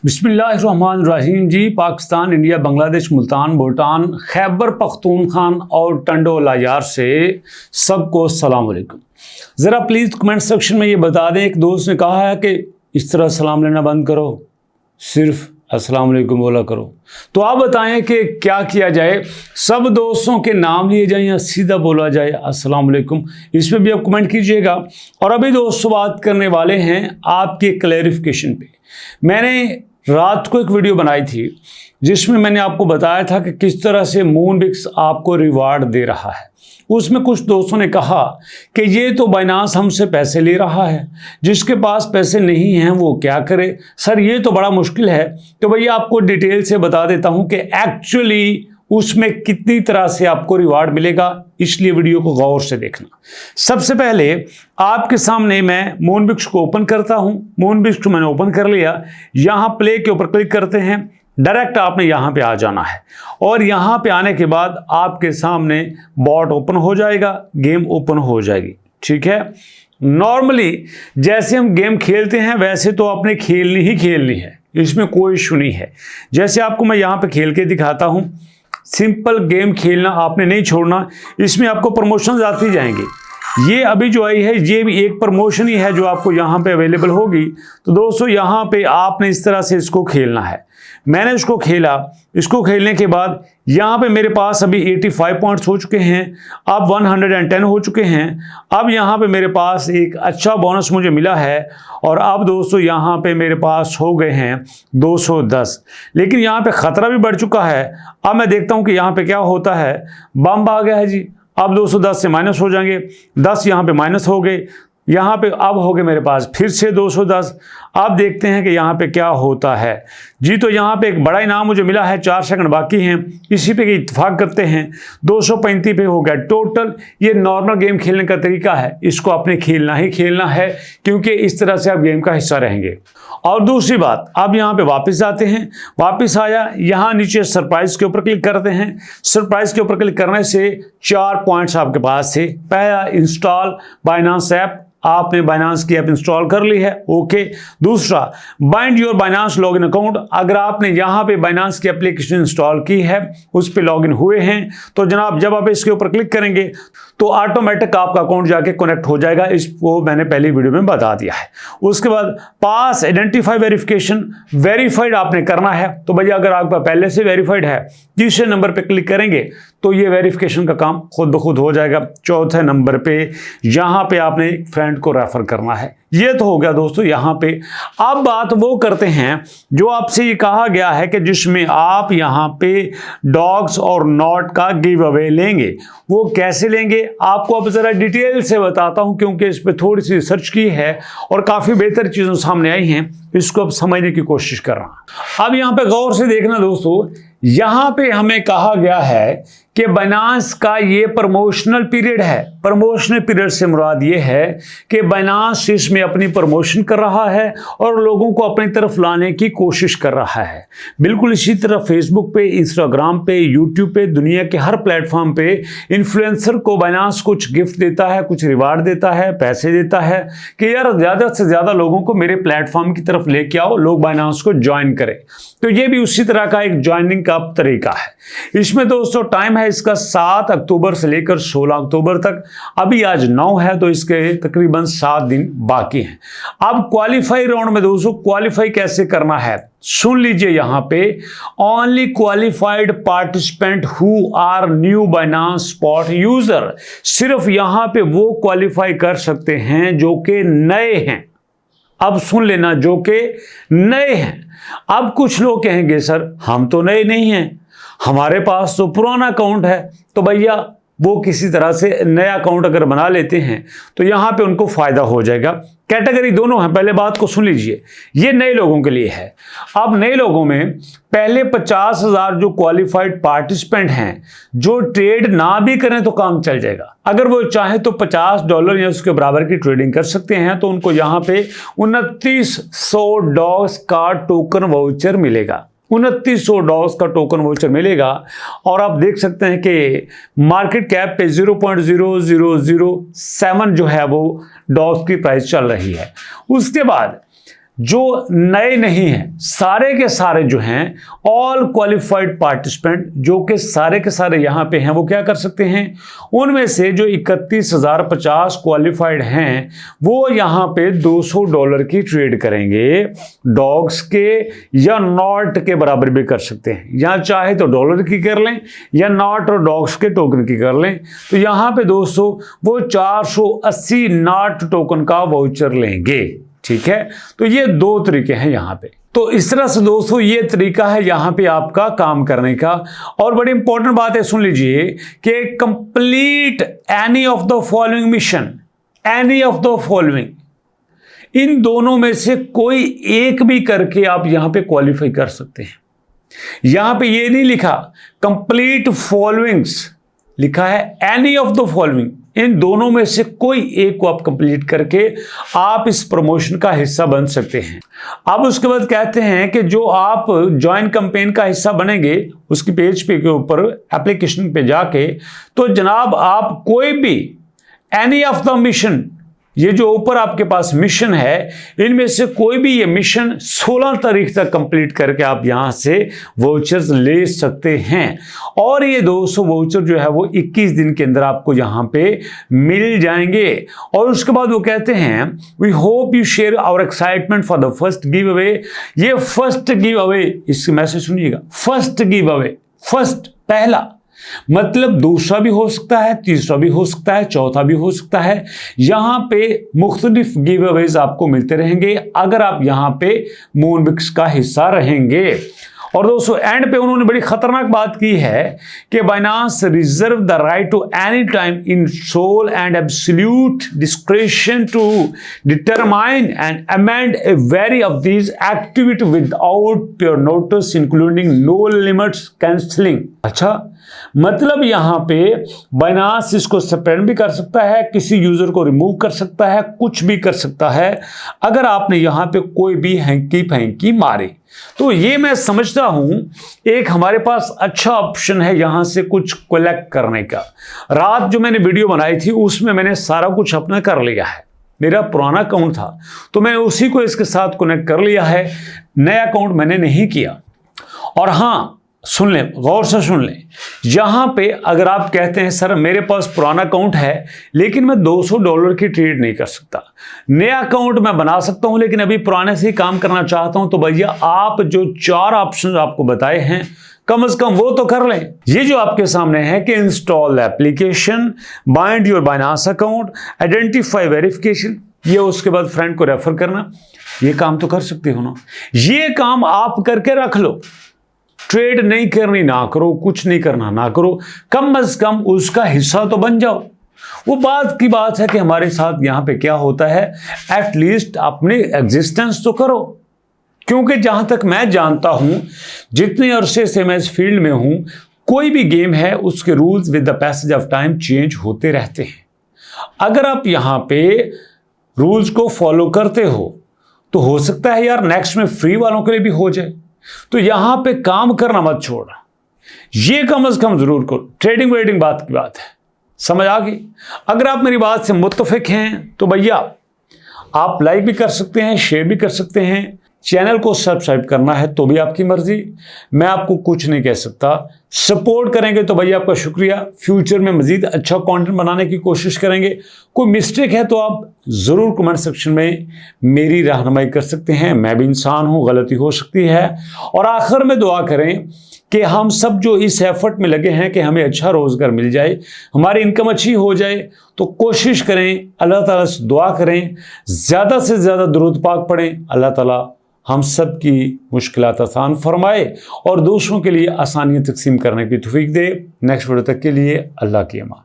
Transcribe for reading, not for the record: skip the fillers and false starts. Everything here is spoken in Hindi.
बिस्मिल्लाहिर्रहमानिर्रहीम जी। पाकिस्तान, इंडिया, बांग्लादेश, मुल्तान, भूटान, खैबर पख्तूनख्वा और टंडोला यार से सबको अस्सलाम वालेकुम। ज़रा प्लीज़ कमेंट सेक्शन में ये बता दें, एक दोस्त ने कहा है कि इस तरह सलाम लेना बंद करो, सिर्फ अस्सलाम वालेकुम बोला करो। तो आप बताएं कि क्या किया जाए, सब दोस्तों के नाम लिए जाए या सीधा बोला जाए अस्सलाम वालेकुम। इस पर भी आप कमेंट कीजिएगा। और अभी दोस्तों बात करने वाले हैं आपके क्लैरिफिकेशन पे। मैंने रात को एक वीडियो बनाई थी जिसमें मैंने आपको बताया था कि किस तरह से मूनबिक्स आपको रिवार्ड दे रहा है। उसमें कुछ दोस्तों ने कहा कि ये तो बाइनांस हमसे पैसे ले रहा है, जिसके पास पैसे नहीं हैं वो क्या करे। सर ये तो बड़ा मुश्किल है। तो भैया आपको डिटेल से बता देता हूं कि एक्चुअली उसमें कितनी तरह से आपको रिवार्ड मिलेगा, इसलिए वीडियो को गौर से देखना। सबसे पहले आपके सामने मैं मूनबिक्स को ओपन करता हूं। मूनबिक्स को मैंने ओपन कर लिया। यहां प्ले के ऊपर क्लिक करते हैं, डायरेक्ट आपने यहां पे आ जाना है और यहां पे आने के बाद आपके सामने बॉट ओपन हो जाएगा, गेम ओपन हो जाएगी। ठीक है, नॉर्मली जैसे हम गेम खेलते हैं वैसे तो आपने खेलनी ही खेलनी है, इसमें कोई इशू नहीं है। जैसे आपको मैं यहां पे खेल के दिखाता हूं, सिंपल गेम खेलना आपने नहीं छोड़ना। इसमें आपको प्रमोशंस आती जाएंगे। ये अभी जो आई है ये भी एक प्रमोशन ही है जो आपको यहाँ पे अवेलेबल होगी। तो दोस्तों यहाँ पे आपने इस तरह से इसको खेलना है। मैंने इसको खेला, इसको खेलने के बाद यहाँ पे मेरे पास अभी 85 पॉइंट्स हो चुके हैं, अब 110 हो चुके हैं। अब यहाँ पे मेरे पास एक अच्छा बोनस मुझे मिला है और अब दोस्तों यहाँ पे मेरे पास हो गए हैं 210। लेकिन यहाँ पे ख़तरा भी बढ़ चुका है। अब मैं देखता हूँ कि यहाँ पे क्या होता है। बम्ब आ गया है जी। अब 210 से माइनस हो जाएंगे, 10 यहाँ पे माइनस हो गए, यहाँ पे अब हो गए मेरे पास फिर से 210। अब देखते हैं कि यहाँ पे क्या होता है जी। तो यहाँ पे एक बड़ा इनाम मुझे मिला है, 4 सेकंड बाकी हैं, इसी पे इत्तेफाक करते हैं। 235 पे हो गया टोटल। ये नॉर्मल गेम खेलने का तरीका है, इसको आपने खेलना ही खेलना है क्योंकि इस तरह से आप गेम का हिस्सा रहेंगे। और दूसरी बात, अब यहाँ पे वापस जाते हैं। वापस आया, यहाँ नीचे सरप्राइज के ऊपर क्लिक करते हैं। सरप्राइज के ऊपर क्लिक करने से 4 पॉइंट्स आपके पास थे। पहला, इंस्टॉल बाइनांस ऐप, आपने बाइनांस की ऐप इंस्टॉल कर ली है, ओके। दूसरा, bind your Binance login account. अगर आपने यहाँ पे बाइनांस की एप्लीकेशन इंस्टॉल की है, उस पे लॉगिन हुए हैं, तो जनाब जब आप इसके ऊपर क्लिक करेंगे तो ऑटोमेटिक आपका अकाउंट जाके कनेक्ट हो जाएगा। इसको मैंने पहली वीडियो में बता दिया है। उसके बाद पास आइडेंटिफाई वेरिफिकेशन, वेरीफाइड आपने करना है। तो भैया अगर आपका पहले से वेरीफाइड है, तीसरे नंबर पे क्लिक करेंगे तो ये वेरिफिकेशन का काम खुद ब खुद हो जाएगा। चौथे नंबर पे यहाँ पे आपने एक फ्रेंड को रेफर करना है। ये तो हो गया दोस्तों यहाँ पे। अब बात वो करते हैं जो आपसे ये कहा गया है कि जिसमें आप यहाँ पे डॉग्स और नॉट का गिव अवे लेंगे। वो कैसे लेंगे आपको अब जरा डिटेल से बताता हूँ, क्योंकि इस पर थोड़ी सी रिसर्च की है और काफ़ी बेहतर चीज़ें सामने आई हैं, इसको अब समझने की कोशिश कर रहा हूँ। अब यहाँ पे गौर से देखना दोस्तों, यहाँ पे हमें कहा गया है कि बाइनांस का ये प्रमोशनल पीरियड है। प्रमोशनल पीरियड से मुराद ये है कि बाइनांस इसमें अपनी प्रमोशन कर रहा है और लोगों को अपनी तरफ लाने की कोशिश कर रहा है। बिल्कुल इसी तरह फेसबुक पे, इंस्टाग्राम पे, यूट्यूब पे, दुनिया के हर प्लेटफॉर्म पे इन्फ्लुएंसर को बाइनांस कुछ गिफ्ट देता है, कुछ रिवार्ड देता है, पैसे देता है कि यार ज़्यादा से ज़्यादा लोगों को मेरे प्लेटफॉर्म की तरफ लेके आओ, लोग बाइनांस को ज्वाइन करें। तो ये भी उसी तरह का एक ज्वाइनिंग का तरीका है। इसमें दोस्तों टाइम है इसका 7 अक्टूबर से लेकर 16 अक्टूबर तक। अभी आज 9 है तो इसके तकरीबन 7 दिन बाकी हैं। अब क्वालिफाई राउंड में दोस्तों क्वालिफाई कैसे करना है सुन लीजिए। यहाँ पे only qualified participant who are new Binance spot user, सिर्फ यहाँ पे वो क्वालिफाई कर सकते हैं जो कि नए हैं। अब सुन लेना, जो कि नए हैं। अब कुछ लोग कहेंगे सर हम तो नए नहीं हैं, हमारे पास तो पुराना अकाउंट है। तो भैया वो किसी तरह से नया अकाउंट अगर बना लेते हैं तो यहाँ पे उनको फायदा हो जाएगा। कैटेगरी दोनों है, पहले बात को सुन लीजिए, ये नए लोगों के लिए है। अब नए लोगों में पहले 50,000 जो क्वालिफाइड पार्टिसिपेंट हैं, जो ट्रेड ना भी करें तो काम चल जाएगा। अगर वो चाहे तो $50 या उसके बराबर की ट्रेडिंग कर सकते हैं, तो उनको यहाँ पे 2900 डॉग्स का टोकन वाउचर मिलेगा। 2900 डॉग्स का टोकन वाउचर मिलेगा। और आप देख सकते हैं कि मार्केट कैप पे 0.0007 जो है वो डॉग्स की प्राइस चल रही है। उसके बाद जो नए नहीं हैं, सारे के सारे जो हैं ऑल क्वालिफाइड पार्टिसिपेंट, जो कि सारे के सारे यहां पे हैं, वो क्या कर सकते हैं, उनमें से जो 31,050 क्वालिफाइड हैं वो यहां पे $200 की ट्रेड करेंगे। डॉग्स के या नॉट के बराबर भी कर सकते हैं, या चाहे तो डॉलर की कर लें या नॉट और डॉग्स के टोकन की कर लें। तो यहां पे दोस्तों वो 480 नॉट टोकन का वाउचर लेंगे। ठीक है, तो ये दो तरीके हैं यहां पे। तो इस तरह से दोस्तों ये तरीका है यहां पे आपका काम करने का। और बड़ी इंपॉर्टेंट बात है, सुन लीजिए कि complete any of the following mission, any of the following, इन दोनों में से कोई एक भी करके आप यहां पे क्वालिफाई कर सकते हैं। यहां पे ये नहीं लिखा कंप्लीट फॉलोइंग्स, लिखा है एनी ऑफ द फॉलोइंग। इन दोनों में से कोई एक को आप कंप्लीट करके आप इस प्रमोशन का हिस्सा बन सकते हैं। अब उसके बाद कहते हैं कि जो आप ज्वाइन कैंपेन का हिस्सा बनेंगे, उसकी पेज पे के ऊपर एप्लीकेशन पे जाके, तो जनाब आप कोई भी एनी ऑफ द मिशन, ये जो ऊपर आपके पास मिशन है, इनमें से कोई भी ये मिशन 16 तारीख तक कंप्लीट करके आप यहां से वाउचर्स ले सकते हैं। और ये 200 वाउचर जो है वो 21 दिन के अंदर आपको यहां पे मिल जाएंगे। और उसके बाद वो कहते हैं we hope you share our excitement for the first giveaway. ये फर्स्ट गिव अवे, इसके मैसेज सुनिएगा, फर्स्ट गिव अवे, फर्स्ट पहला मतलब दूसरा भी हो सकता है, तीसरा भी हो सकता है, चौथा भी हो सकता है। यहां पे मुख्तलिफ गिव अवेज आपको मिलते रहेंगे अगर आप यहां पे मूनबिक्स का हिस्सा रहेंगे। और दोस्तों एंड पे उन्होंने बड़ी खतरनाक बात की है कि Binance reserve the right to any time in sole and absolute discretion to determine and amend a vary of these activity without prior notice including no limits cancelling. अच्छा, मतलब यहां पे बाइनांस इसको सस्पेंड भी कर सकता है, किसी यूजर को रिमूव कर सकता है, कुछ भी कर सकता है अगर आपने यहां पे कोई भी हैंकी फैंकी मारी। तो ये मैं समझता हूं एक हमारे पास अच्छा ऑप्शन है यहां से कुछ कलेक्ट करने का। रात जो मैंने वीडियो बनाई थी उसमें मैंने सारा कुछ अपना कर लिया है। मेरा पुराना अकाउंट था तो मैंने उसी को इसके साथ कनेक्ट कर लिया है, नया अकाउंट मैंने नहीं किया। और हाँ, सुन लें, गौर से सुन लें, यहां पे अगर आप कहते हैं सर मेरे पास पुराना अकाउंट है लेकिन मैं $200 की ट्रेड नहीं कर सकता, नया अकाउंट मैं बना सकता हूं लेकिन अभी पुराने से ही काम करना चाहता हूं, तो भैया आप जो 4 ऑप्शन आपको बताए हैं कम से कम वो तो कर लें। ये जो आपके सामने है कि install application, bind your Binance account, identify verification, ये उसके बाद फ्रेंड को रेफर करना, ये काम तो कर सकते हो ना। ये काम आप करके रख लो, ट्रेड नहीं करनी ना करो, कुछ नहीं करना ना करो, कम से कम उसका हिस्सा तो बन जाओ। वो बात की बात है कि हमारे साथ यहां पे क्या होता है, एटलीस्ट अपनी एग्जिस्टेंस तो करो। क्योंकि जहां तक मैं जानता हूं, जितने अरसे से मैं इस फील्ड में हूं, कोई भी गेम है उसके rules with the passage of time change होते रहते हैं। अगर आप यहां पे रूल्स को फॉलो करते हो तो हो सकता है यार नेक्स्ट में फ्री वालों के लिए भी हो जाए। तो यहां पे काम करना मत छोड़, ये कम से कम जरूर करो। ट्रेडिंग वेडिंग बात की बात है, समझ आ गई। अगर आप मेरी बात से मुत्तफिक हैं तो भैया आप लाइक भी कर सकते हैं, शेयर भी कर सकते हैं, चैनल को सब्सक्राइब करना है तो भी आपकी मर्जी, मैं आपको कुछ नहीं कह सकता। सपोर्ट करेंगे तो भैया आपका शुक्रिया। फ्यूचर में मजीद अच्छा कंटेंट बनाने की कोशिश करेंगे। कोई मिस्टेक है तो आप ज़रूर कमेंट सेक्शन में मेरी रहनुमाई कर सकते हैं। मैं भी इंसान हूँ, गलती हो सकती है। और आखिर में दुआ करें कि हम सब जो इस एफर्ट में लगे हैं कि हमें अच्छा रोज़गार मिल जाए, हमारी इनकम अच्छी हो जाए, तो कोशिश करें, अल्लाह ताला से दुआ करें, ज़्यादा से ज़्यादा दुरूद पाक पढ़ें। अल्लाह ताला हम सब की मुश्किलात आसान फरमाए और दूसरों के लिए आसानियाँ तकसीम करने की तौफीक दे। नेक्स्ट वीडियो तक के लिए अल्लाह की अमान।